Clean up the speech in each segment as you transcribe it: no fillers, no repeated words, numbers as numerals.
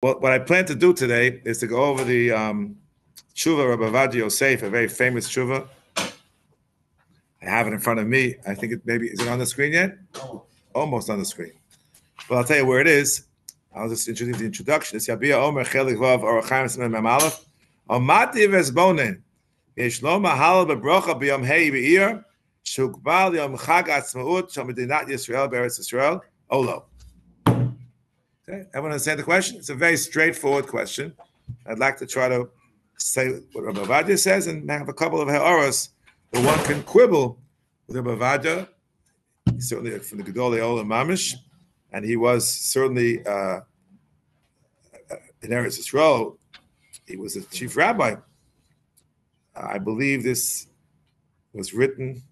What I plan to do today is to go over the Teshuva of Ovadia Yosef, a very famous Teshuva. I have it in front of me. I think is it on the screen yet? Almost on the screen. But I'll tell you where it is. I'll just introduce the introduction. It's Yabia Omer Chelik Vav Orachayim Simon Mem Aleph. Amati Vesbonen. Yeshlo Mahal Bebrocha B'Yom Hei Be'ir. Shukbal Yom Chag Atzmaut Shal Medinat Yisrael Be'eretz Yisrael. Olo. Okay, everyone understand the question? It's a very straightforward question. I'd like to try to say what Rabbi Ovadia says and have a couple of ha'aros that one can quibble with Rabbi Ovadia. He's certainly from the Gedolei Olam Mamish, and he was certainly in Eretz Yisrael. He was the chief rabbi. I believe this was written,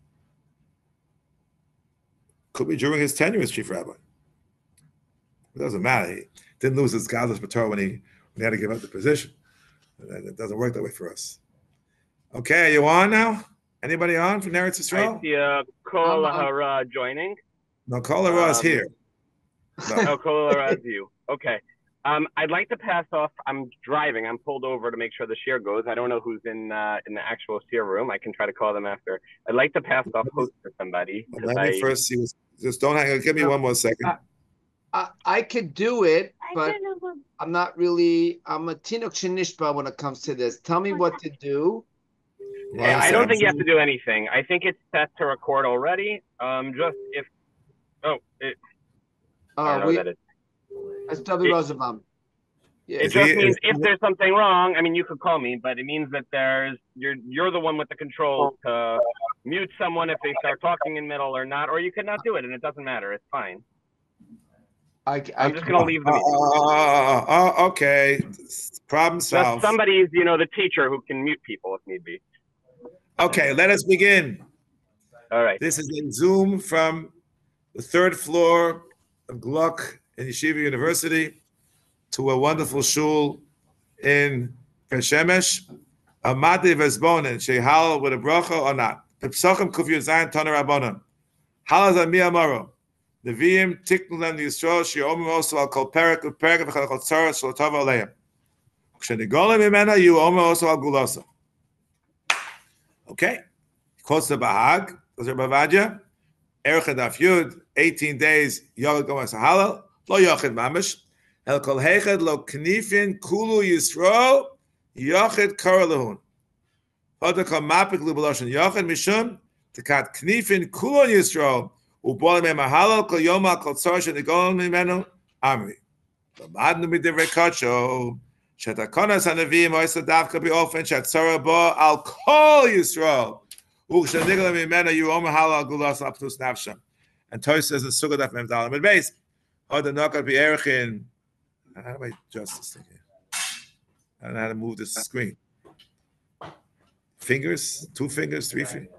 could be during his tenure as chief rabbi. It doesn't matter. He didn't lose his godless Torah when he had to give up the position. It doesn't work that way for us. Okay, are you on now? Anybody on from Eretz Yisrael? I see Kol Hara joining. No, Kol Hara is here. No, Kol Hara is you. Okay. I'd like to pass off. I'm driving. I'm pulled over to make sure the share goes. I don't know who's in the actual share room. I can try to call them after. I'd like to pass off host to somebody. Let me first see. Just don't hang on. Give me one more second. I could do it, but I'm not really. I'm a tinok shenishba when it comes to this. Tell me what to do. Yeah, I don't think you have to do anything. I think it's set to record already. Just if. I don't know what that is. That's W. Rosenbaum. Yeah. It just means if there's something wrong. I mean, you could call me, but it means that you're the one with the controls to mute someone if they start talking in middle or not, or you could not do it, and it doesn't matter. It's fine. I'm just going to leave the meeting. Okay. Problem solved. Just somebody's, the teacher who can mute people if need be. Okay, let us begin. All right. This is in Zoom from the third floor of Gluck in Yeshiva University to a wonderful shul in Peshemesh. Amati Vesbonen, Shehal with a bracha or not. Pepsachim Kufyu Zayin Tana Rabbanon. Halal Zami Amaro. Nevi'im tiknu lem Yisrael she'omim also al kol perek u'perek v'chal kol tzara shel tov aleim. K'shenigolem imena you omim also al gulasa. Okay. Quotes the Bahag. Goes Rabbi Ovadia. Erech Daf Yud. 18 days. Yogad Gomas Hallel. Lo Yochid Mamish. El kol hechad lo knifin kulu Yisrael. Yochid kara lehun. Hoda kol mapik lu b'loshen Yochid mishum. Tekat knifin kulu Yisrael. Ubolim Mahalal Kol Yoma Kol Tzar Shenigolem Mimenu Amri. Lamadnu Midivrei Kacho Shetakonas Hanavim Oisa Davka Beofen Shetzara Bo Al Kol Yisrael Uchshenigolem Mimenu Yom Halal Gulas Aptus Nafsham. And Toy says in Sukkot Daf Mem Dalet Beis. Oda Nokat Be'erichin. How do I adjust this thing here? I don't know how to move this screen. Fingers, 2 fingers, 3 fingers.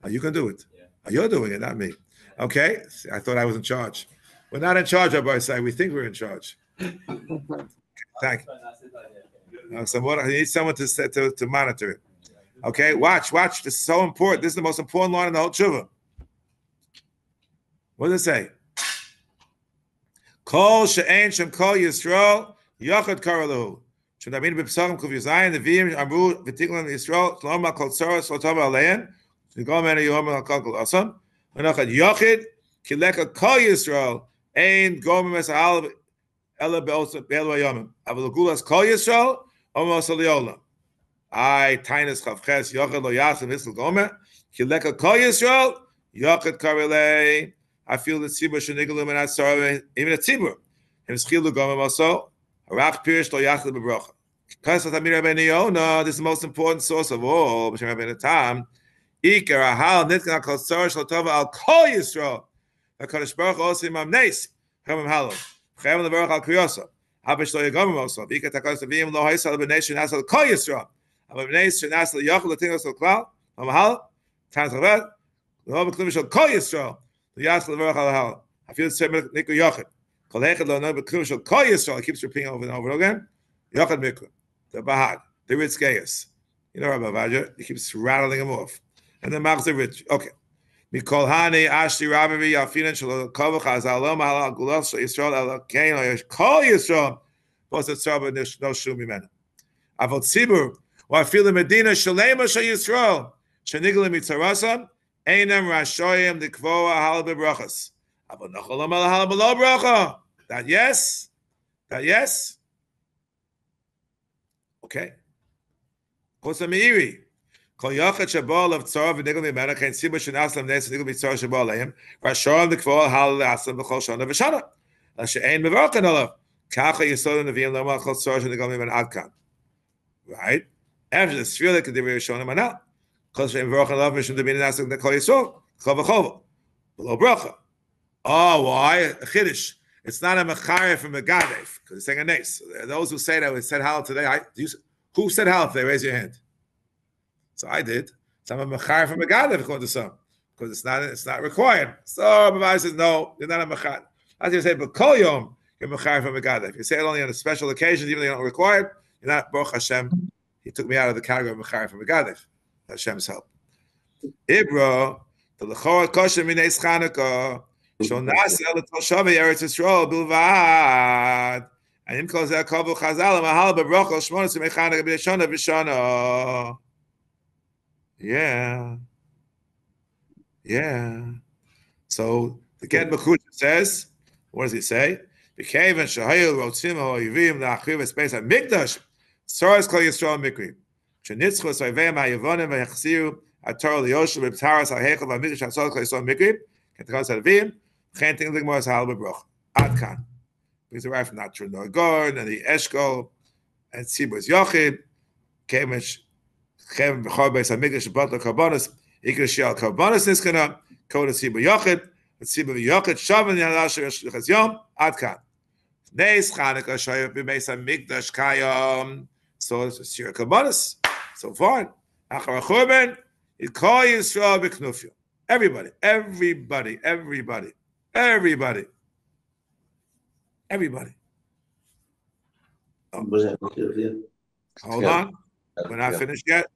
Oh, you can do it. You're doing it, not me. Okay? I thought I was in charge. We're not in charge, Rabbi Say. We think we're in charge. Thank you. I need someone to monitor it. Okay? Watch. This is so important. This is the most important line in the whole Teshuva. What does it say? Kol she'ein shem kol Yisrael yachad karalu. Shemdabin b'psachim kuv Yizayim nevi'im amru v'tiklan Yisrael shlom kol tzara shel tov alein. Yachid kileka kol Yisrael ein gomer mesahal ela be'osot be'elu avol gulas kol Yisrael omos aliola. I tainas chavches yachid lo yasem isel gomer kileka kol Yisrael yachid karelei. I feel the tzibur shenigalum and asar even a tzibur. Him schilu gomer maso harach pirish lo yachid bebrocha. Kasat amir Rabbeinu Yonah. This is the most important source of all. B'shem Rabbeinu Tam. Iker ahal nitkan kol tzara shel tova al kol Yisrael. HaKadosh Baruch Hu osim amneis chemim halal. Chemim levarach al kriyosa. Habesh lo yagomim also. Iker takados avim lo haisal b'nei shenasal kol Yisrael. B'nei shenasal yachol l'tingos al klal. Hamahal. Tanis chaved. Lo b'klim shel kol Yisrael. L'yasal levarach al halal. I feel the same niku yochid. Kol hechad lo no b'klim shel kol Yisrael. He keeps repeating over and over again. Yochid mikra. The Bahag. The Ritzkeis. You know Rabbi Ovadia. He keeps rattling them off. And then Machzor Rich. Okay. Mikol Hani Ashti Ravi Yafinan Shal Kavach Azalom Halal Gulas Yisrael Al Kain Kol Yisrael was it Sarba no Shumi Men. Avot Sibur or feel the Medina Shalema Shal Yisrael Shanigla Mitzarasan Einam Rashoyim Dikvoa Hal Bebrachas Avot Nacholam Al Hal Below Bracha. That yes? That yes? Okay. Kosa Meiri. Kol Yachat Shabal of Tzar v'Nigel Mimena Kain Sibur Shenaslam Nes Nigel Mitzar Shabal Leim Rashoyim Dikvoa Hal Aslam B'Chol Shana V'Shana She'ein Mevarkan Alav Kacha Yisod Neviim Lama Chol Tzar Shenigel Mimena Adkan. Right? After the Sfira that could be shown him now. Because in Baruch love mission to be nasik the Kol Yisrael, Chava Chova, below Bracha. Oh, why? A Chiddush. It's not a Mechare from Megadef, because it's saying a Nes. Those who say that we said Hallel today, who said Hallel today? Raise your hand. So I did. So I'm a Mechare from Megadef according to some, because it's not required. So Rabbi says, no, you're not a Mechare. As you say, but Kol Yom, you're Mechare from Megadef. You say it only on a special occasion, even though you're not required. You're not Baruch Hashem. He took me out of the category of Mechare from Megadef. Hashem's help. Ibra, the Lechor Kosher Mineis Chanukah, Shonasa L'Toshavei Eretz Yisrael Bilvad, and Im Kol Zeh Kavu Chazal Mahal B'Brochel Shmonos Mechanukah B'Shana B'Shana. Yeah. So the Get B'Chush says, what does he say? B'Kevan Shahayil Rotzim Ha'Yivim La'Achiv Space HaMikdash Soros Kol Yisrael Mikri. Shenitzchu Soiveim HaYavonim VaYachziru HaTorah L'Yoshua B'Ptaras HaHeichel VaMikdash HaSol Kol Yisrael Mikri Ketachos HaLevim Chen Ting Ligmor HaHal B'Broch Adkan. Brings it right from that Trunor and the Eshkol and Tzibos Yochid Kemesh Chem B'Chor Beis HaMikdash B'Botlo Karbonos Ikra Shial Karbonos Niskana Koda Tzibos Yochid Tzibos Yochid Shavan Yalal Shechaz Yom Adkan. Neis Chanukah Shoyev B'Beis HaMikdash Kayom. So it's Shir Kabbanis. So far, Achar Churban, it call Yisrael B'Knufya. Everybody. Oh. Hold on. We're not finished yet.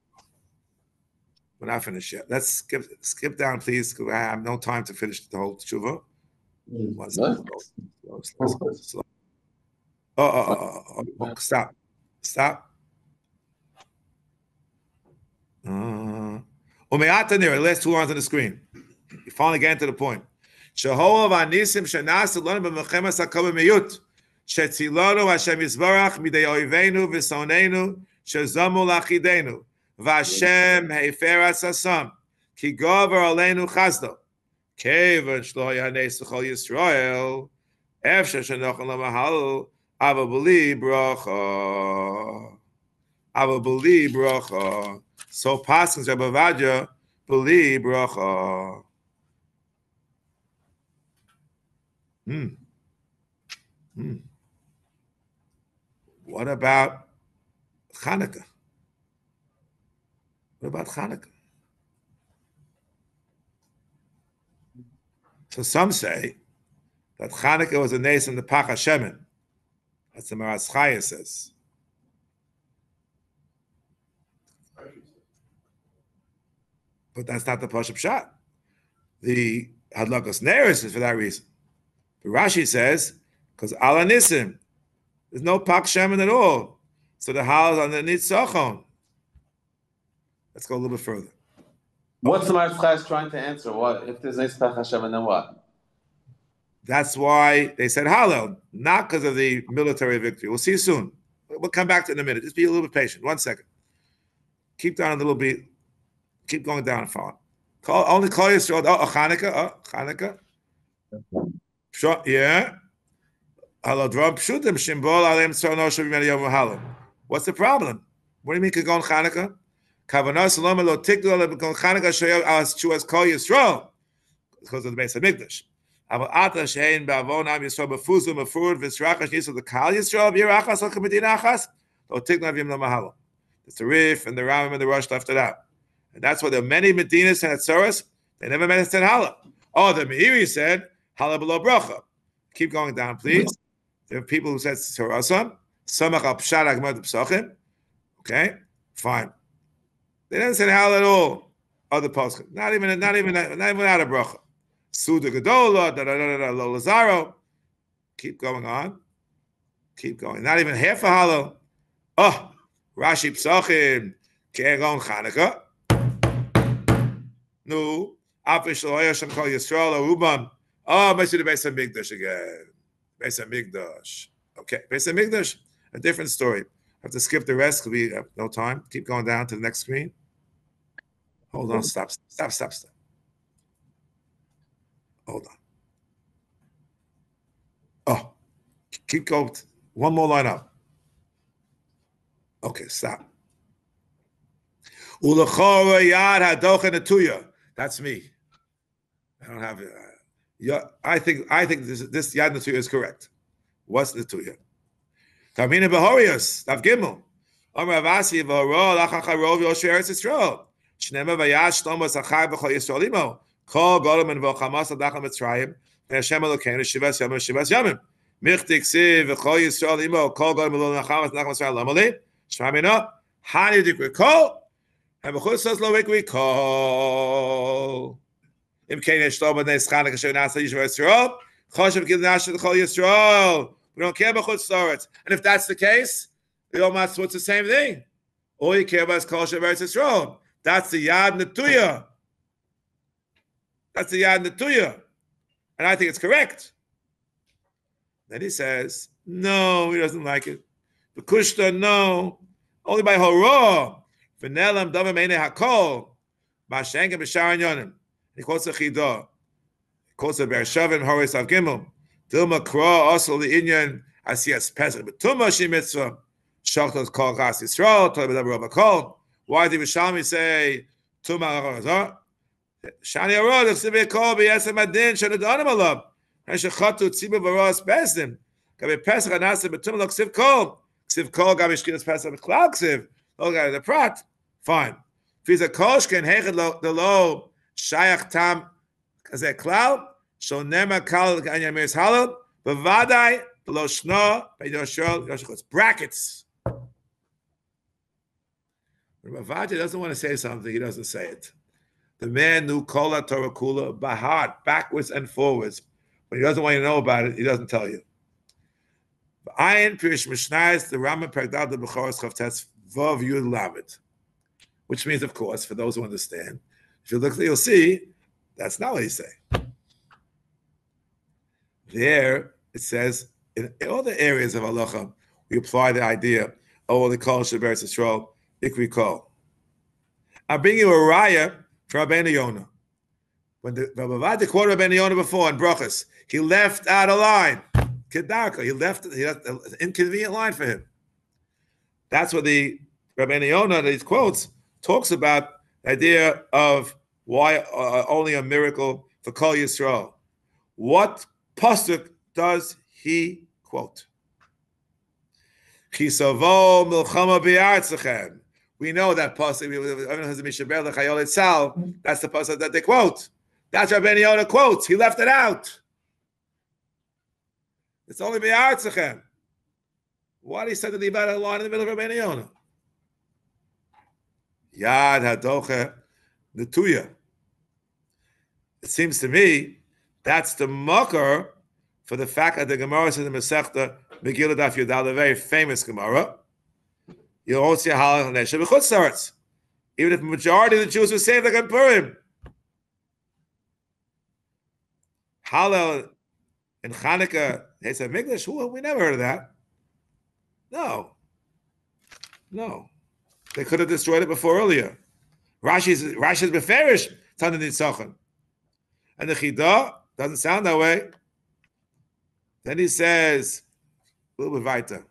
Let's skip down, please, because I have no time to finish the whole Teshuva. Slow. Oh, stop. Last 2 lines on the screen. You finally get to the point. Shehov anisim shenas alonu b'mechemas hakol b'miyut shetzilonu Hashem yisbarach midei oivenu v'sonenu shezamu lachidenu v'Hashem heiferas hasam ki gover aleinu chazdo kevan shlo yanes l'chol Yisrael efshe shenochon lamahal ava b'li bracha. So passing Rabbi Ovadia b'li bracha. What about Chanukah? So some say that Chanukah was a nes in the Pach HaShemen. That's the Maras Chaya says. But that's not the Pashup Shot. The Hadlakas Neris is for that reason. But Rashi says, because Ala Nisim, there's no Pak Shemen at all. So the Hal is underneath Sochon. Let's go a little bit further. What's the Maras trying to answer? What if there's Nes Pach Hashem and then what? That's why they said Hallel, not because of the military victory. We'll see soon. We'll come back to it in a minute. Just be a little bit patient. 1 second. Keep down a little bit. Keep going down and following. Only call Yisrael. Chanukah. Sure, yeah. What's the problem? What do you mean could go on Chanukah? Because of the base of Mikdash. It's the Rif and the Ramim and the Rosh left it out. And that's why there are many Medinas and Atzoros, they never met said Hallel. Oh, the Meiri said Hallel below bracha. Keep going down, please. There are people who said Tzorasam, Samach al Pshat Agmad Psachim. Okay, fine. They didn't say Hallel at all. other poskim. Not even out of bracha. Suda Gedola, Lo Lazaro. Keep going on. Keep going. Not even half a Hallel. Oh, Rashi Psachim, Ke'egon Chanukah. No, Afish Lo'ayasham Kol Yisrael Arubam. Oh, Meshur the Beis HaMikdash again. Beis HaMikdash. Okay, Beis HaMikdash, a different story. I have to skip the rest because we have no time. Keep going down to the next screen. Hold on, stop. Hold on. Oh, keep going. One more line up. Okay, stop. Ulachora yad hadochen etuya. That's me. I don't have it. I think this yad netuya is correct. What's netuya? Tamina behorius. Tav gimel. Amar Avasi v'horo lachacharov yosher eretz Yisrael. Shnema v'yash shlomo zachar v'chol Yisrael imo. Kol golem and v'chamas adacham Mitzrayim. Hashem Elokeinu shivas yamim. Michtik siv v'chol Yisrael imo. Kol golem and v'chamas adacham Mitzrayim. Lamali. Shmamina. Hani dikri kol. And b'chol says lo wikri kol. Im kein shlomo nes chanek asher nasa yisrael Yisrael. Choshev gil nasher v'chol Yisrael. We don't care about chutz. And if that's the case, the Omas, what's the same thing? All you care about is kol shev eretz Yisrael. That's the yad netuya. And I think it's correct. Then he says, no, he doesn't like it. The kushta, no. Only by horah. V'nelam davar meinei hakol. Ma'ashenkem b'sharan yonim. He quotes a chidah. He quotes a Be'ershavim Horis Av Gimel. Dilma kra also the Inyan asiyas pesach b'tumah she mitzvah. Shachtos kol chas Yisrael. Tol b'davar of kol. Why did Yerushalmi say tumah achazah? Shani arod chsivei kol b'yesem adin shenadonim alav. And shechatu tzibur v'ros bezdin. Gabi pesach anasa b'tumah lo ksiv kol. Ksiv kol gabi shkilas pesach b'klal ksiv. Lo gabi the prat. Fine. If he's a koshken hechad the lo shayach tam kazeh klal. So nema kal anya mirs halal. B'vadai lo shno b'yoshol yoshchos brackets. When Ovadia doesn't want to say something, he doesn't say it. The man knew Kola Torah Kula by heart, backwards and forwards. When he doesn't want you to know about it, he doesn't tell you. Ayin Pirish Mishnayis, the Rambam Pegdad the Bechoros Chavtetz Vav Yud Lamed, which means, of course, for those who understand, if you look, you'll see that's not what he's saying. There it says in all the areas of halacha we apply the idea of the Kol Sheberetz Yisrael. Ikri kol. I'm bringing you a raya from Rabbeinu Yonah. When the Ovadia quoted Rabbeinu Yonah before in Brachas, he left out a line. Kedarka. He left an inconvenient line for him. That's what the Rabbeinu Yonah, these quotes, talks about the idea of why only a miracle for Kol Yisrael. What pasuk does he quote? Chisavo milchama b'yartzachem. We know that pasuk. That's the pasuk that they quote. That's Rabbeinu Yonah quotes. He left it out. It's only b'yartzachem. Why did he say to leave out a line in the middle of Rabbeinu Yonah? Yad hadoche netuya. It seems to me that's the makar for the fact that the Gemara says in the Masechta Megillah Daf Yudal, a very famous Gemara. You don't see a Hallel Nesha b'chutz Saretz. Even if the majority of the Jews were saved like in Purim. Hallel in Chanukah, they said Mikdash. We never heard of that. No. They could have destroyed it before earlier. Rashi's beferish Tanan Nitzachon. And the Chidah doesn't sound that way. Then he says, a little bit weiter.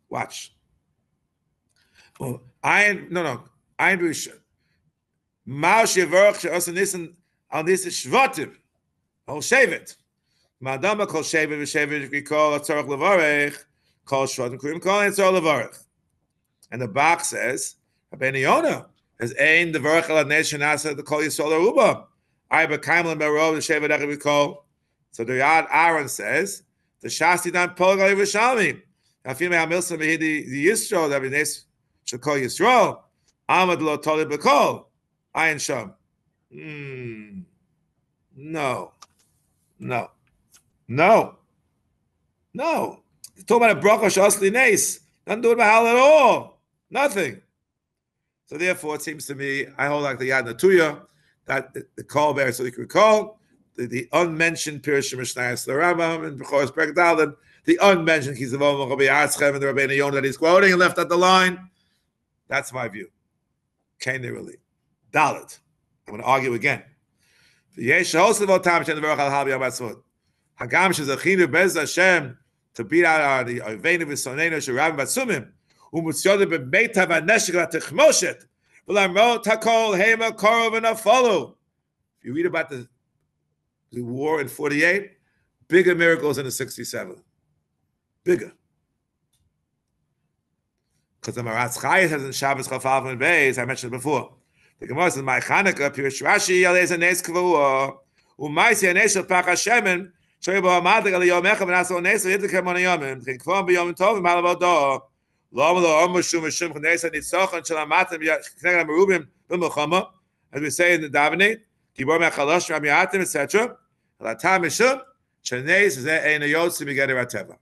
Watch. Well, Ein Rishon. Ma'al shevarach she'osa nisan al nisan shvatim. Al shevet. Ma'adama kol shevet v'shevet v'kol atzorach levarech. Kol shvatim kurim kol atzor levarech. And the Bach says, Rabbeinu Yonah has aimed the varach al nation asa the kol yisol aruba. I b'kaim l'merov v'shevet echad v'kol. So the Yad Aaron says, the Shasti dan polgal Yerushalmi. Afim ha'milsa mehidi the Yisrael that v'nes shekol Yisrael. Amad lo toli b'kol. Ayin Sham. No. Talk about a bracha shasli nes. Nothing to do with Hallel at all. Nothing. So therefore, it seems to me, I hold like the Yad Natuya, that the call there, so you can recall, the unmentioned Pirush Mishnayos the Rambam and Bechor's Perek Daled, the unmentioned Kizavom Rabbi Atzchem and the Rabbeinu Yonah that he's quoting and left at the line. That's my view. Really. Dalet. I'm going to argue again. Hagam shezachinu bez Hashem to beat out the Ovadia Yosef Sharabim Batsumim u'mutzyodah b'meitav haneshek latechmoshet v'lamrot hakol hema korov v'nafolu. If you read about the war in 48, bigger miracles in the 67. Bigger. Because the Maratz Chai says in Shabbos Chafaf and Beis, I mentioned it before. The Gemara says, "My Chanukah Pirush Rashi Yalez Anes Kavua U'Maisi Anes Shel Pach Hashemen Shei Bo Amadik Al Yom Echad V'Naso Anes Yitzchak On Yomim K'Kvom B'Yom Tov V'Malav Odo Lo Lo Omer Shum Shum Ch'Nes Nitzochan Shel Amatim K'Neged Merubim B'Milchama, as we say in the davening, Gibor Mechalosh Rabbi Atim, etc. Latam Mishum Sh'Nes Zeh Ein Yotzi B'Geder Ateva.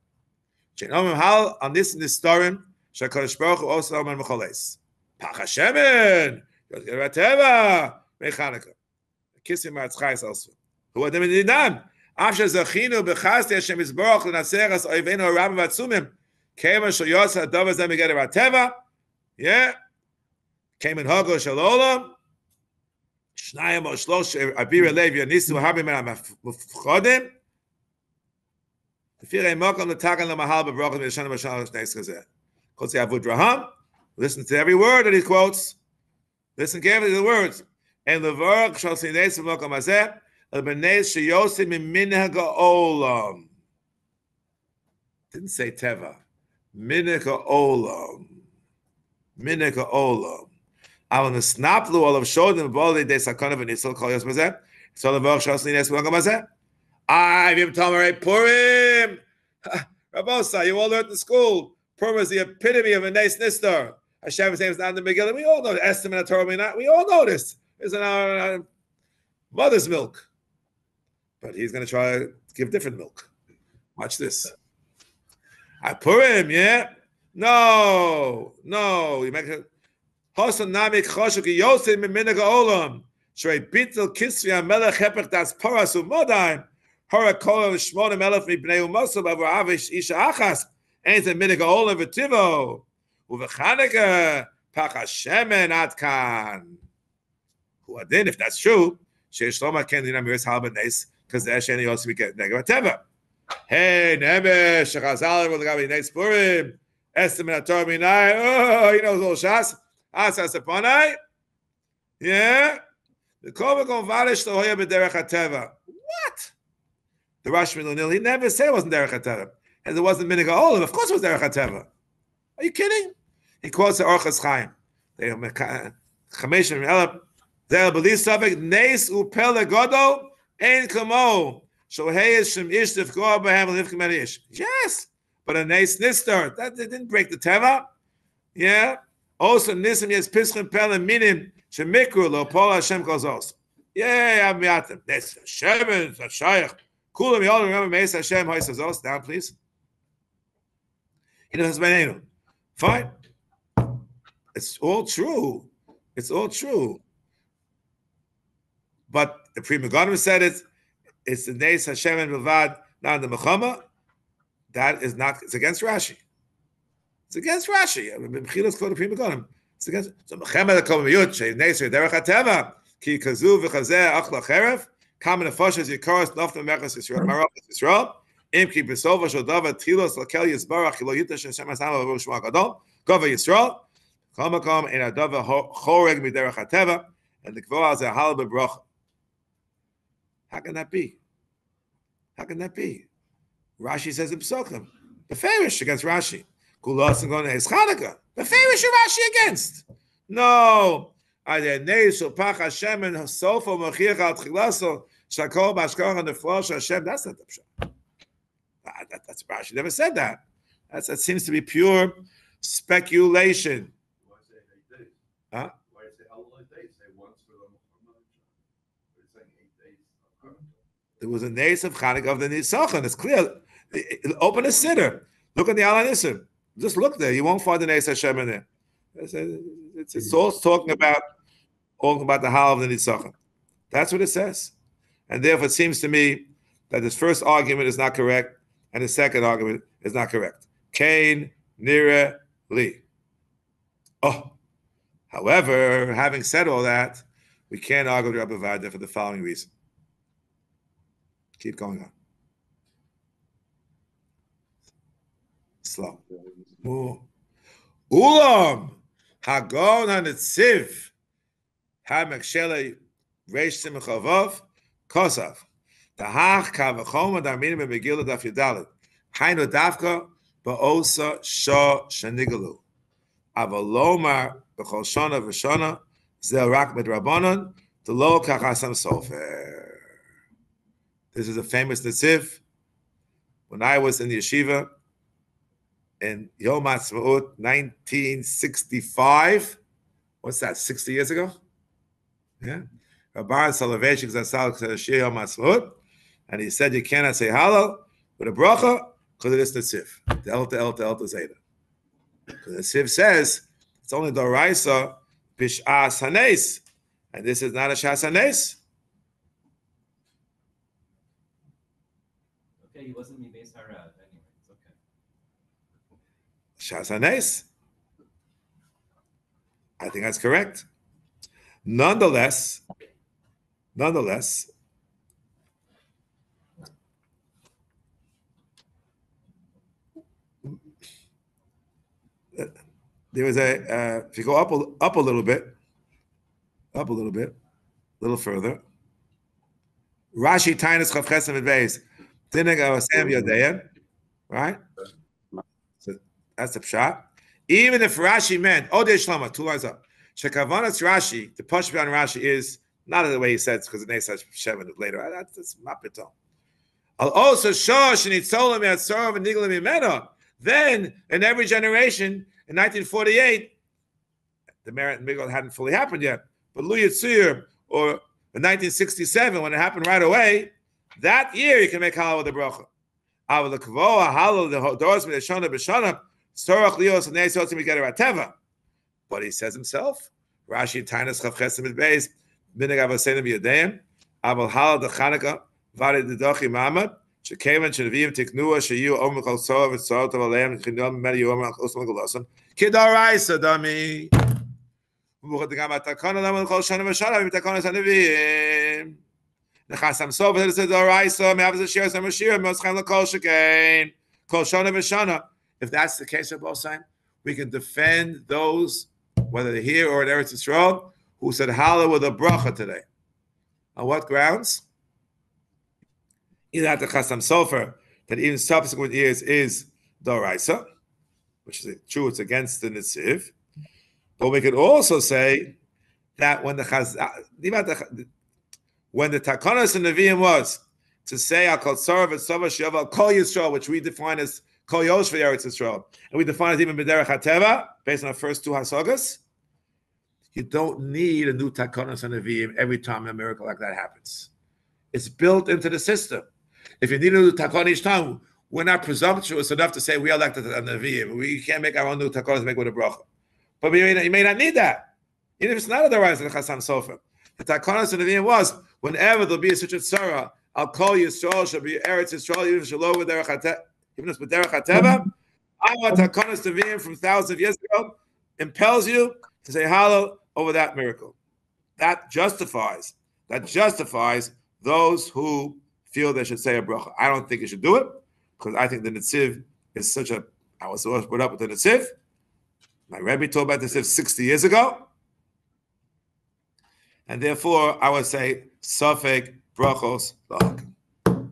Shein Omim Hal on this in the story. Shakadosh Baruch Hu also Omer Mecholes Pach Hashemen B'Geder Ateva Mechanukah. Kissing Maratz Chai also. Who Adam Nidam. After Zachinu B'Chasti Hashem Yisborach L'Naseras Oivenu Rabim Vatzumim Kema Shel Yotza Dov Zeh B'Geder Ateva. Yeah. Came in Hago Shel Olam. Shnayim or Shlosh Abir Lev Yanisu Habim Mena Mufchodim. Tefirei Mokom L'Tagan L'Mahal B'Brachim Yishan B'Shalom Shneis Chazeh. Kotzi Avud Raham. Listen to every word that he quotes. Listen carefully to the words. And Levarach Shal Sineis B'Mokom Hazeh L'Beneis Sheyosim Minhag Ha'olam. Didn't say Teva. Minhag Ha'olam. Minhag Ha'olam. Al Nesnaplu Olav Shodim B'Olei De Sakana V'Nisol Kol Yos Mazeh. So Levarach Shal Sineis B'Mokom Hazeh. Vim Tomarei Purim. Rabosa, you all learned in school. Purim is the epitome of a nice nistar. Hashem's name is not in the Megillah. We all know the estimate of Torah. We all know this. It's in our mother's milk. But he's going to try to give different milk. Watch this. Purim, yeah? No. You make it. Hosan namik choshu ki yosef miminag ha'olam. Shrei bitel kisvi ha'melech hepech das paras u'modaim. Hora kol shmonim elef mibnei u'mosav avur avish isha achas. Ain't a minig ha'olam v'tivo. U'v'chanukah pach Hashemen ad kan. Who adin, if that's true, sheish lo maken dinam yiris hal b'neis, because the Eshen Yosef get negative teva. Hey, nemesh, shechazal v'lagabi neis purim, estim in ator minai, oh, he knows all shas, asas aponai, yeah, the kol v'kol v'arish lo hoya b'derech ha'teva. What? The Rosh Milunil, he never said it wasn't derech ha'teva. And it wasn't minig ha'olam, of course it was derech ha'teva. Are you kidding? He quotes the Orchos Chaim. Chamesh v'elab, Zel b'li savek neis upel legodo ein kamo shohei shem ish tifkoa b'hem l'ivkim el ish. Yes, but a neis nistar that didn't break the teva. Yeah. Also nisim yes pischim pel minim shemikru lo pol Hashem kozos. Yeah, I'm miatim. Nes Hashem is a shayach. Kulam you all remember Meis Hashem hoisazos. Down, please. He doesn't say fine. It's all true. But the Pri Megadim said it's the Neis Hashem and Bilvad, not the Mechama. That is not, it's against Rashi. It's against Rashi. I mean, Mechilas called the Pri Megadim. It's against, so Mechama the Kol Miyut, Shei Neis Derech HaTeva, Ki Kazu V'chazeh Achla Cherev, Kamen Nefoshes Yikoros Nofta Mechas Yisrael, Marok Yisrael, Im Ki B'Sova Shodava Tchilos Lakel Yisbarach Kilo Yita Shem Hasam Avur Shema Gadol, Gova Yisrael, Kol Makom Ein Adava Choreg Miderech HaTeva, and the Kvoah Zeh Hallel B'Brocha. How can that be? Rashi says in Psokim, Beferish against Rashi. Kulos and going to his Chanukah. Beferish Rashi against. No. Neis Pach Hashem and Sofo Machiach Al Tchilaso Shakol Bashkach and the Flosh Hashem. That's not the Pshat. That's Rashi never said that. That seems to be pure speculation. Why say 8 days? Huh? Why say Hallel 8 days? Say once for the There was a nace of Chanukah of the Nisachan. It's clear. Open a siddur. Look at the Alan Isser. Just look there. You won't find the nace Hashem in there. It's all talking about the Hallel of the Nisachan. That's what it says. And therefore, it seems to me that this first argument is not correct, and the second argument is not correct. Cain, Nira, Li. Oh, however, having said all that, we can't argue with Rabbi Ovadia for the following reason. Keep going on. Slow. Ulam Hagon HaNetziv HaMekshele Reish Simchavav Kosav Tahach Kavachom Adaminim Begila Daf Yudalit Hainu Davka Ba'osa Shah Shanigalu Avalomar B'chol Shana V'Shana Zel Rak Midrabanan D'lo Kachasam Sofer. This is a famous Netziv. When I was in the yeshiva in Yom HaTzmaut, 1965, what's that, 60 years ago? Yeah. Rabban Soloveitchik Zatzal said Shir Yom HaTzmaut, and he said you cannot say Hallel with a bracha because of this Netziv. The El Zeta. The Netziv says it's only the Doraisa Bish'as Hanes, and this is not a Shas Hanes. Okay, he wasn't me base Harad anyway. It's okay. Shas Hanes. I think that's correct. Nonetheless, there was if you go up a little bit, a little further. Rashi Tainus Chav Chesed Beis Dinag Avasem Yodeim, right? So that's the pshat. Even if Rashi meant Odei Shlama, 2 lines up. Shekavanas Rashi, the pushback on Rashi is not the way he said it's because it makes such Shevan later. That's mapiton. I'll also show Shenitzolim Yatzorov and Nigalim Imena. Then in every generation, in 1948, the Merit and Migdal hadn't fully happened yet. But Lu Yitzur, or in 1967, when it happened right away, that year you can make Hallel with the bracha. But he says himself, Rashi Tainus Chav Chesed Beis Binag Avasenim Yodeim Aval Hallel the Chanukah Vade Dedochi Mamad Shekevan Shenavim Tiknua Sheyu Om Kol Sov and Sot of Aleim Chinom Meri Yom Osman Golosan Kidarai Sadami Muchat Gama Takana Lam Kol Shana V'Shana V'Takana Sanavim Nechasam Sov and Kidarai So Me'avaz Shir Samashir Moschem LaKol Shekain Kol Shana V'Shana. If that's the case of both sides, we can defend those, whether they're here or in Eretz Yisrael, who said Hallel with a bracha today. On what grounds? Either at the Chasam Sofer, that even subsequent years is Doraisa, which is true, it's against the Netziv. But we could also say that when the Takanas and Nevi'im was to say Al Kol Tzarav and Sova She'av Kol Yisrael, which we define as Kol Yosh for Eretz Yisrael, and we define it even B'derech HaTeva, based on our first 2 Hasagas. You don't need a new Takanas and Nevi'im every time a miracle like that happens. It's built into the system. If you need a new Takanas each time, we're not presumptuous enough to say we elected a Nevi'im. We can't make our own new Takanas to make with a bracha. But you may not need that. Even if it's not otherwise in the Chasam Sofer. The Takanas and Nevi'im was, whenever there'll be a such a tzara, I'll call Yisrael, shall be Eretz Yisrael, even if Shalom B'derech HaTeva. Even if it's B'derech HaTeva, I want Takanas Nevi'im from thousands of years ago, impels you to say Hallel over that miracle. That justifies those who feel they should say a bracha. I don't think you should do it, because I think the Netziv is such a, I was always put up with the Netziv. My Rebbe told about the Netziv 60 years ago. And therefore, I would say, Safek brachos lahak.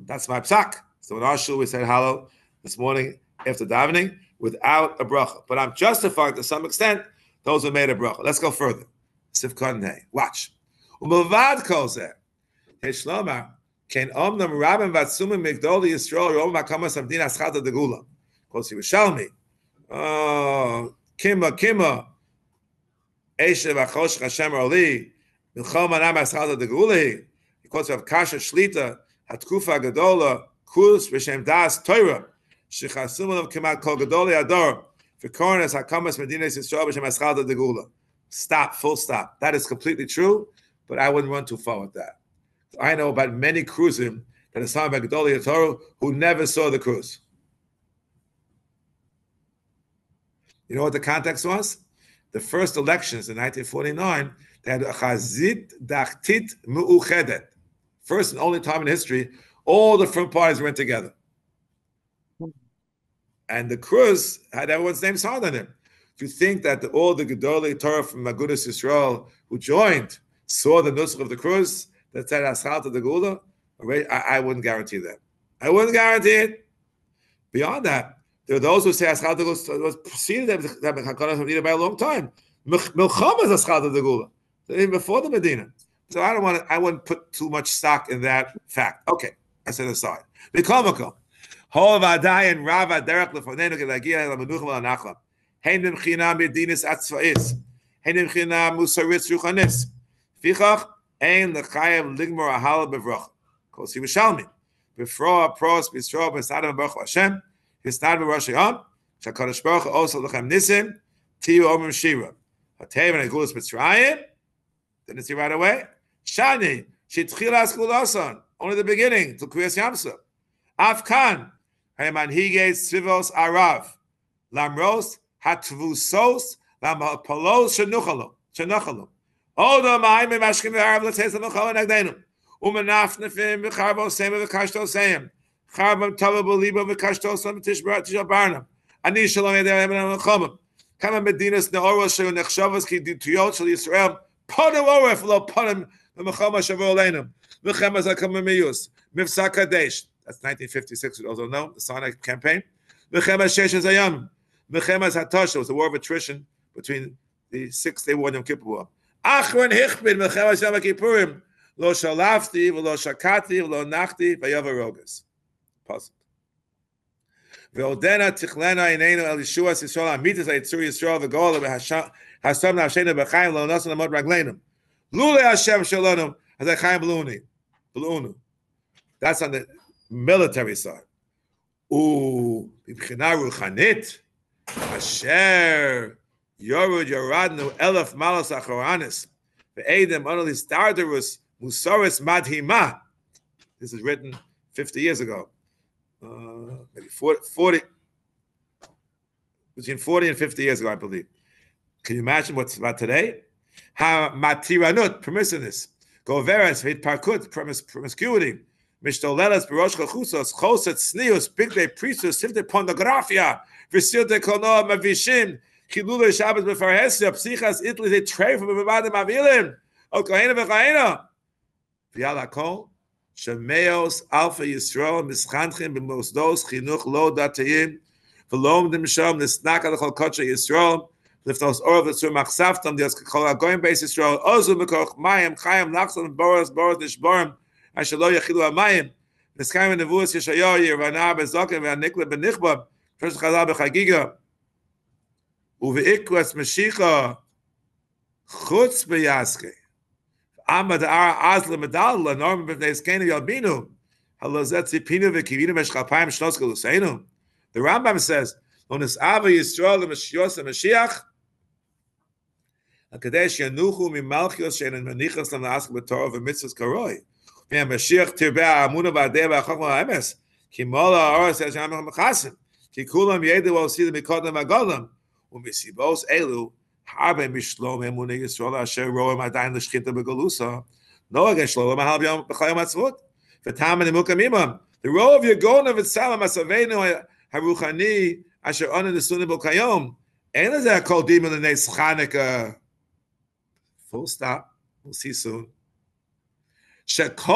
That's my psak. So in our shul, we said Hallel this morning after davening without a bracha. But I'm justifying to some extent those who made a bracha. Let's go further. Sifkan Hey. Watch. Umavad calls there. Hey Shlomar, Ken Omnam Rabban Vatsumim Migdoli Yisrael Rom Makamas Amdin Aschata Degula. Quotes Yerushalmi. Oh, Kima. Eshe Vachosh Hashem Roli. Milchom Anam Aschata Degula. He quotes of Kasha Shlita. Atkufa Gadola, Krus, Vishem Das, Torah, Shechasumim Kemat Kol Gadoli Ador, for Kornas Hakamas Medinas Yisrael Vishem Aschalta de Gula. Stop, full stop. That is completely true, but I wouldn't run too far with that. I know about many Kruzim that are signed by Gadoli Torah who never saw the Kruz. You know what the context was? The first elections in 1949, they had a Chazit Dachtit Mu'uchedet. First and only time in history, all the front parties went together. And the Kruz had everyone's name signed on him. If you think that all the Gedolei Torah from Agudas Yisrael who joined saw the nusach of the Kruz that said Aschalta de Gula, I wouldn't guarantee that. I wouldn't guarantee it. Beyond that, there are those who say Aschalta de Gula was preceded that by a long time. Milchama is Aschalta de Gula, even before the Medina. So I wouldn't put too much stock in that fact. Okay, I set aside. Mikomako. Ovadia and Rava Derek Lefonenu Gelagia Lamanuchim Lanachlam. Heinim China Medinis Atzvais. Heinim China Musaritz Ruchanis. Fichach Ein Lechayev Ligmor Hallel Bevroch. Kosi Mishalmi. Befro Pros Bistro Besadam Baruch Hashem. Hisnad Baruch Hashem. Shakadosh Baruch also Lechem Nisim. Tiu Omim Shira. Hatev and Agulas Mitzrayim. Didn't see right away. Shani Shitchilas Gulason. Only the beginning to Kriyas Yamsuf. Afkan. Manhiges Tzivos Arav, Lamros Hatvusos, Lamapalos Shenuchalum. Oda Maim Mashkim Arav Lates Lamuchal Nagdenum. Umanafnefim Vicharbo Sema Vikashto Sayim. Charbam Tavabo Libo Vikashto Sam Tishbarnam. Ani Shalom Yadam Chomim. Kama Medinas Neoros Shu Nechshavas Ki Dutuyot Shal Yisrael. Ponim Oref Lo Ponim Mechama Shavolenum. Vichemas Akamamius. Mifsa Kadesh. That's 1956, we also know, the Sinai campaign. Mechemas Shesh Zayam. Mechemas Hatosha was a war of attrition between the 6-day war and Yom Kippur War. Achron Hichbin, Mechemas Yom Kippurim, Lo Shalafti, Lo Shakati, Lo Nachti, Vayava Rogas. Puzzled. Ve'odena Tichlena Inenu El Yeshua Yisrael Amitis Yitzur Yisrael V'Gola V'Hasam Navshena B'Chaim Lo Nasan Amod Raglenum. Lule Hashem Shalonum Hazaychaim B'Lunu. That's on the military side. Bibchina ruchanit, asher yorud yoradnu elef malos achoranis, ve'edem onolis dardarus musaris madhima. This is written 50 years ago, maybe 40, between 40 and 50 years ago, I believe. Can you imagine what's about today? Ha matiranut, permissiveness, goveres v'itparkut, promiscuity. Mishtolelas Barosh Chachusos, Choset Snius, Big Day Priestess, Silte Pornografia, Visilte Konoa Mavishim, Kilule Shabbos Befarhesia, Psichas Italy, they trade from Bavada Mavilim, O Kahena Vechahena. Viala Kol, Shemeos Alpha Yisrael, Mischanchim, Bimosdos, Chinuch Lo Datayim, Velom Dimsham, Nisnak Al Kocha Yisrael, Liftos Orv, Sur Machsaftam, Dios Kol Agoyim Beis Yisrael, Ozu Mekoch, Mayim, Chayim, Lachson, Boros, Nishborim, Ashalo Yachilu Amayim, Niskayim Nevuas Yeshayahu Yirvana Bezokim Ve'anikla Benichba, First Chazal Bechagiga, Uve'ikwas Mashicha, Chutz Beyaske, Amad Ara Azla Medalla, Norman B'Neiskenu Yalbinu, Halozet Zipinu Ve'kivinu Meshchapayim Shnos Galuseinu. The Rambam says, Onis Ava Yisrael L'Mashios Mashiach, HaKadesh Yanuchu Mimalchios She'enan Manichas L'Na'ask B'Torah V'Mitzvos Karoi. Mashiach Tirbeh Amuna Ba'adeh Ba'achokma Emes Ki Mola Oros Hashem Mechasim Ki Kulam Yedu Osi L'Mikodam Agolam U'Misibos Elu Harbe Mishlom Emunei Yisrael Asher Roem Adayin L'Shchita B'Galusa No again Shlom Mahal B'Yom B'Chayom Atzvut V'Tam Nimukam Imam The role of Yagona V'Tzalam Asavenu Haruchani Asher Onan Nesunim B'Kayom Ein Lezeh Kol Dimon L'Neis Chanukah. Full stop. We'll see soon. Shekolom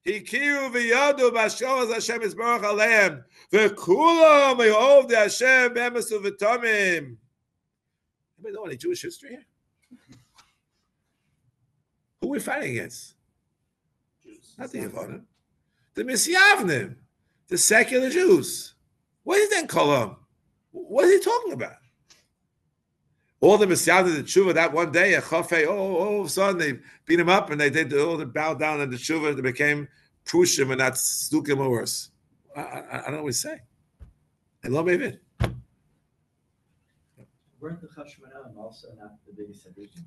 hikiru v'yadu b'ashkos Hashem Yisborach Aleim v'kulam ye'ov de Hashem b'emes u'v'tomim. Anybody know any Jewish history here? Who are we fighting against? Jews. Not the Yevonim. The Misyavnim, the secular Jews. What is that kolom? What is he talking about? All the Messiah did the Teshuva that one day at Chafei, all of a sudden they beat him up and they did all the bow down and the Teshuva, they became Prushim and not Stukim or worse. I don't know what to say. I love it. Weren't the Chashmonaim also not the biggest division?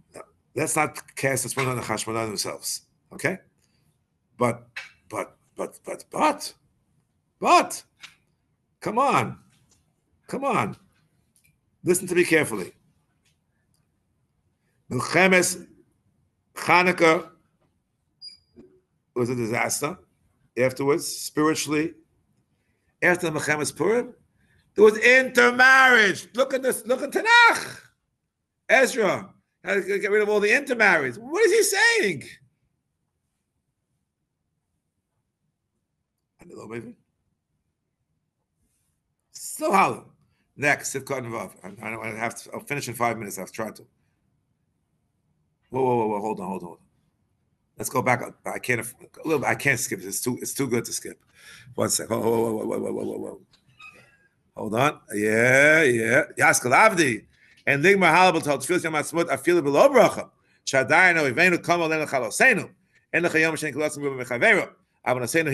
Let's not cast this one on the Chashmonaim themselves. Okay? But, come on. Listen to me carefully. Milchemes Chanukah was a disaster. Afterwards, spiritually, after the Milchemes Purim, there was intermarriage. Look at this. Look at Tanakh. Ezra had to get rid of all the intermarriage. What is he saying? Still Hallel. Next, Sivkot and Vav. I don't have to. I'll finish in 5 minutes. I've tried to. Whoa! Hold on. Let's go back. I can't skip this. It's too good to skip. 1 sec. Whoa. Hold on. Yeah. Yaskal Avdi. And Ligmar Halabal told Tfilas Yom Ha'atzmaut Afilu Below Bracha. Shadayno Ivenu Kamo Lenu Chalosenu. En Lechayom Shen Kolosim Ruba Mechavero. Avonasenu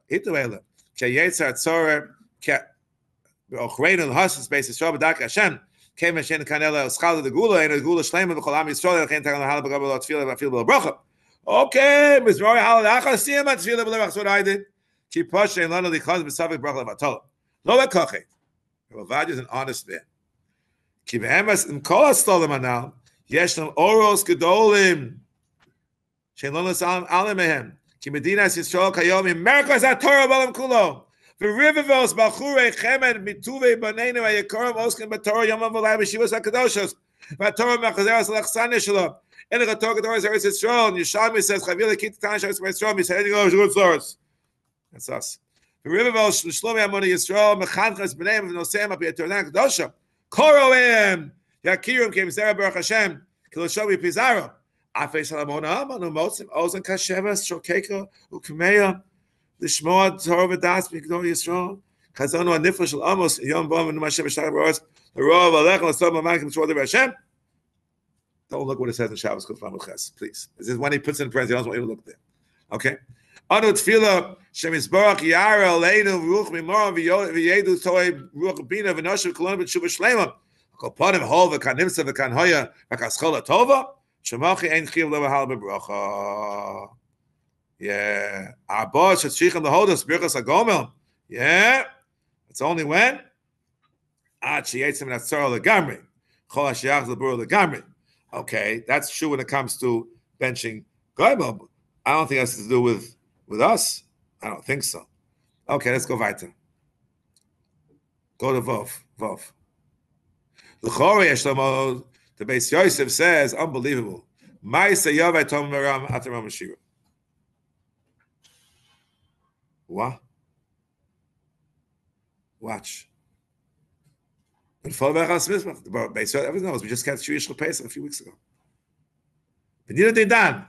Hitu Ela. Ke Yetzar Tzorer Ke Ochreinu L'Hashes Beis Yisrael B'Darkei Hashem. Came and Shen Kanela Schal the Gula and the Gula Shlema B'Chol Am Yisrael Lechein Tagan Halabal Gabal Tfilas Afilu Below Bracha. Okay, Mizrori Halal Achas Siyam Tfilas Below Bracha. That's what I did. Ki Poshe Lanu Lichaz B'Savik Bracha Levatol. Lo Lekochet. Ovadia is an honest man. Ki Be'emes in Kol HaStolim Anal Yeshnam Oros Gedolim Shein Lo Nesalim Alim Mehem Ki Medinas Yisrael Kayom in Merkos HaTorah B'Olam Kulo V'Rivivos B'Churei Chemed Mituvei B'Neinu V'Yekarim Oskin B'Torah Yom V'Lai B'Shivos HaKadoshos V'Torah Mechazeres L'Achsane Shelo En HaTorah Kedoros Eretz Yisrael and Yishalmi says Chavil Lekit Tan Sheretz Yisrael Yisrael Yisrael Yisrael Yisrael. That's us. V'Rivivos Shlomi Amoni Yisrael Mechanchas B'Neim V'Noseim Api Torah Kedosha Koroim Yakirim Kim Zera Baruch Hashem Kiloshovi Pizarro Afei Salamona Amanu Motzim Ozen Kashevas Shokeka Ukmeya Lishmoa Torah V'Das B'Gdol Yisrael Chazonu Anifla Shel Amos Yom Bom V'Num Hashem B'Shar B'Oretz L'Rov Alech L'Sov Ma'akim B'Shor Hashem. Don't look what it says in Shabbos Kuf Lamed Ches, please. This is when he puts it in parentheses. He doesn't want you to look there. Okay. Anu Tefillah Shemizbarach Yara Aleinu Ruch Mimor V'Yedu Toy Ruch Bina V'Noshu Kolon B'Tshuva Shlema Kopanim Hova Kanimsa V'Kanhoya V'Kaschola Tova Shemachi Ein Chiv Lo V'Hal B'Bracha. Yeah. Abba Shetzrichim L'Hodas Birchas HaGomel. Yeah. It's only when Ad Sheyetzim Natzor L'Gamri Chol HaShiach L'Bur L'Gamri. Okay, that's true when it comes to benching Goyim. I don't think it has to do with us. I don't think so. Okay, let's go weiter. Go to Vov. L'chorei Yeshlomo, the Beis Yosef says, unbelievable. Ma'aseh Yavai Tom Meram Ataram Shira. What? Watch. The Beis Yosef, everyone knows. We just got Shirish L'Pesach a few weeks ago. V'nina Dindan.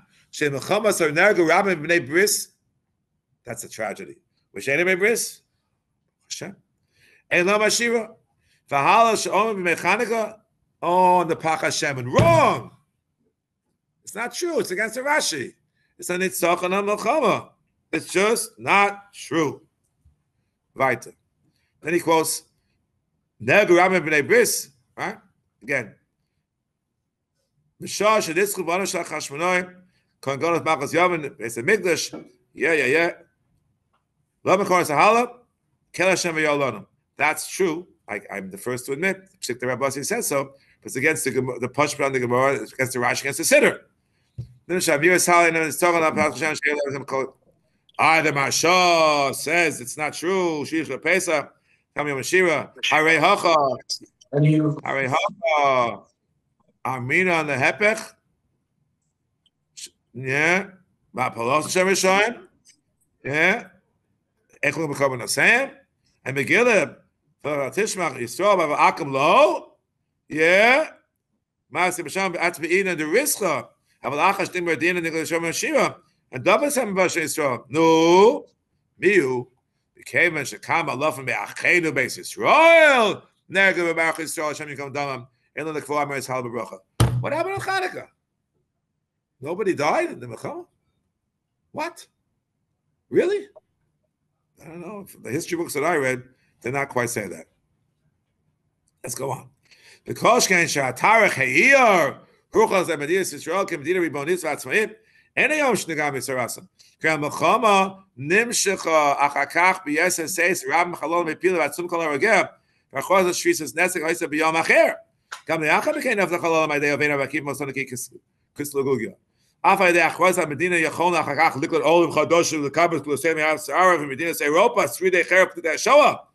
That's a tragedy. Which ain't bris? Hashem. And Lam Ashira. V'hala she'omim b'mechanika on the Pach Hashem. And wrong. It's not true. It's against the Rashi. It's a nitzach and a melchama. It's just not true. Weiter. Then he quotes Negu Ramim b'nei bris. Right? Again. Mishah sheditzchu b'anu shach hashmonoim. Kongonos Malchus Yavin, it's a Migdash. Yeah. Lama Koros Hallel, Kel Hashem v'Yolonu. That's true. I'm the first to admit. The Rabbi says so. But it's against the punishment on the Gemara. It's against the Rashi, against the Siddur. Then Shavuos Hallel and it's talking about Hashem. The Marsha says it's not true. Shirish LePesach. Tell me Mashira. Harei Hacha. Amina on the Hepech. Yeah. Ma'apalos Hashem Rishayim. Yeah. Echlu B'Korban Hashem. And Megillah. Tishmach Yisrael B'Akam Lo. Yeah. Ma'aseh B'Sham B'Atz B'In and the Rischa. Aval Achash Tim B'Din and Nicholas Shom Shira. And David Sam B'Asher Yisrael. No. Miu. Became and Shekam Allah from Be'achenu Beis Yisrael. Nerga B'Barach Yisrael Hashem Yikom Damam. What happened on Hanukkah? Nobody died in the Milchama? What? Really? I don't know. The history books that I read did not quite say that. Let's go on. The Koshken Shatarach Heir, Ruchas Emedias Israel, Kemedina Ribonis Vatzmaim, Enayom Shnegam Yisarasam. Kram Milchama, Nimshecha, Achakach, Biesa Seis, Ram Chalon Mepila, Vatsum Kol Aragem, Vachos Shvisas Nesek, Haisa Biyom Acher. Kam Leacha became of the Chalon, my day of Ena Vakim, Mosonaki Kislugugya. After the Achwaz Medina Yachon Achakach, Liquid Olim Chadosh, the Kabbalah, Kulosemi Sarav, and Medina Europa, 3 day Cherep to the Shoah.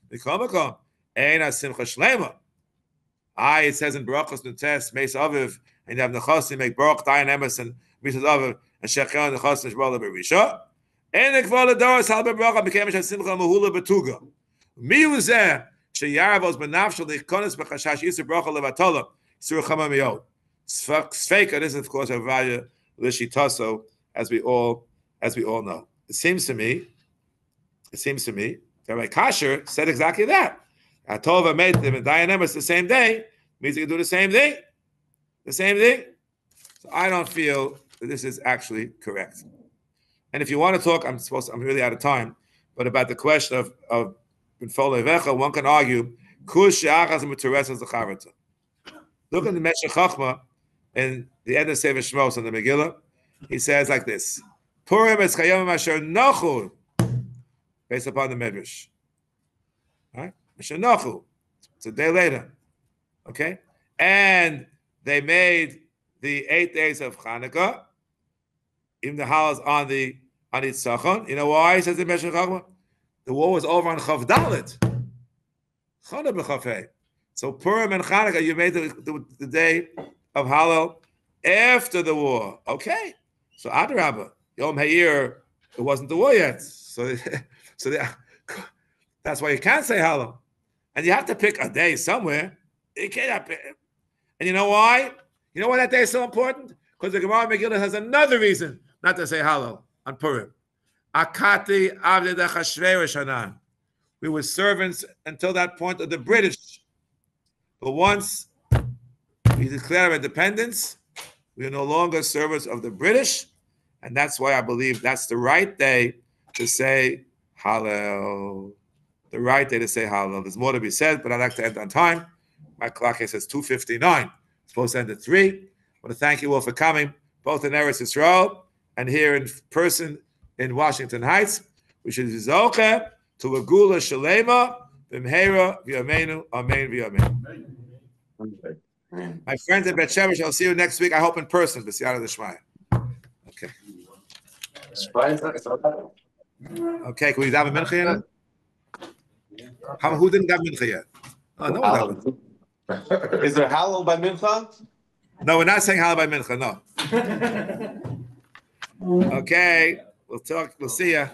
The Komakom, Eina Simcha Shlema. It says in Barachos Nutes, Meis Aviv, and you have Nechosim, make Baruch, Dayan Emerson, Misas Aviv, and Shechon, Nechosim, Shbala Berisha. And the Kvala Doris, Halbe Baruch, became a Simcha Mahula Betuga. Mi was there, Sheyarvos Benafshal, the Konis Bechashash, Yisra Baruch, Levatola, Surachama Miyot. Sfeika, this is, of course, Ovadia Yosef, as we all know. It seems to me, Rabbi Kasher said exactly that. Atova made them and Dayan Emes the same day, means you can do the same thing. So I don't feel that this is actually correct. And if you want to talk, I'm really out of time, but about the question of Benfol Levecha, one can argue, Kush She'achas M'Teresas L'Charata. Look at the Meshech Chochmah in the end of Sefer Shmos in the Megillah. He says like this: Purim es Chayom Asher Nochu, based upon the Medrash. Right? Asher Nochu. It's a day later. Okay? And they made the 8 days of Hanukkah, even the Hallel on Yitzchon. You know why? He says in Meshech Chochmah, the war was over on Chav Dalet. Chana b'Chav. So Purim and Hanukkah, you made the day of Hallel after the war. Okay. So Adrabah, Yom Ha'ir, it wasn't the war yet. So that's why you can't say Hallel. And you have to pick a day somewhere. You can't pick. And you know why? You know why that day is so important? Because the Gemara Megillah has another reason not to say Hallel on Purim. Akati Avdei Achashverosh Hanan. We were servants until that point of the British. But once we declare our independence, we are no longer servants of the British, and that's why I believe that's the right day to say Hallel. The right day to say Hallel. There's more to be said, but I'd like to end on time. My clock here says 2:59. It's supposed to end at 3. I want to thank you all for coming, both in Eretz Yisrael and here in person in Washington Heights. We should be zocheh to a gula shalema b'mheira v'yameinu amen v'yamein. My friends at Bet Shemesh, I'll see you next week. I hope in person. B'siyata d'shmaya. Okay. Okay. Can we daven mincha yet? Who didn't daven mincha yet? Oh, no one daven. Is there Hallel by mincha? No, we're not saying Hallel by mincha. No. Okay. We'll talk. We'll see ya.